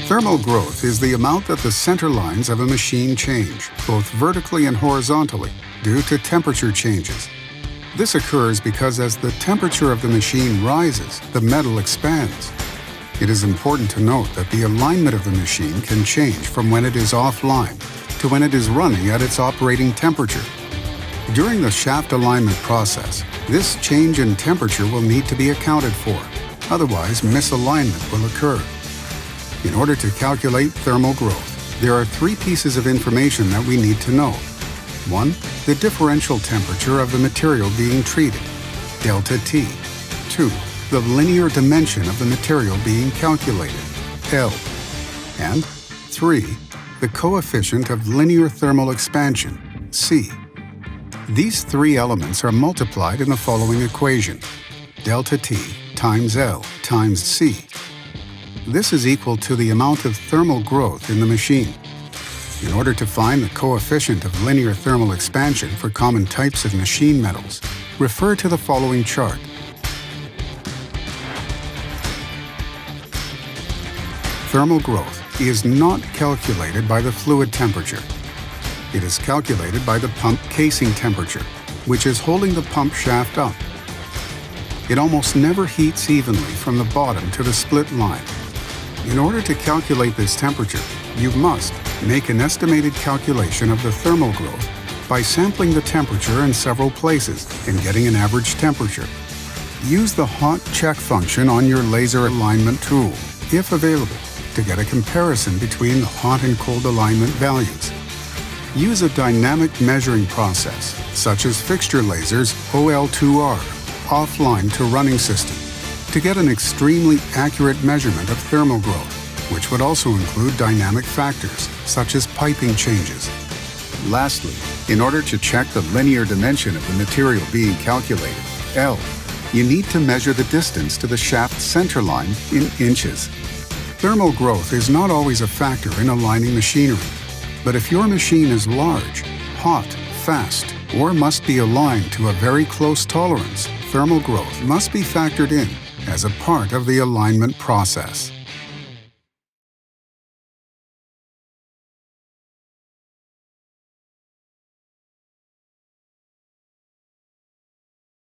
Thermal growth is the amount that the center lines of a machine change, both vertically and horizontally, due to temperature changes. This occurs because as the temperature of the machine rises, the metal expands. It is important to note that the alignment of the machine can change from when it is offline to when it is running at its operating temperature. During the shaft alignment process, this change in temperature will need to be accounted for, otherwise misalignment will occur. In order to calculate thermal growth, there are three pieces of information that we need to know. 1. The differential temperature of the material being treated, delta T. 2. The linear dimension of the material being calculated, L. And 3. The coefficient of linear thermal expansion, C. These three elements are multiplied in the following equation, delta T times L times C. This is equal to the amount of thermal growth in the machine. In order to find the coefficient of linear thermal expansion for common types of machine metals, refer to the following chart. Thermal growth is not calculated by the fluid temperature. It is calculated by the pump casing temperature, which is holding the pump shaft up. It almost never heats evenly from the bottom to the split line. In order to calculate this temperature, you must make an estimated calculation of the thermal growth by sampling the temperature in several places and getting an average temperature. Use the hot check function on your laser alignment tool, if available, to get a comparison between the hot and cold alignment values. Use a dynamic measuring process, such as fixture lasers OL2R, offline to running system, to get an extremely accurate measurement of thermal growth, which would also include dynamic factors, such as piping changes. Lastly, in order to check the linear dimension of the material being calculated, L, you need to measure the distance to the shaft center line in inches. Thermal growth is not always a factor in aligning machinery, but if your machine is large, hot, fast, or must be aligned to a very close tolerance, thermal growth must be factored in as a part of the alignment process.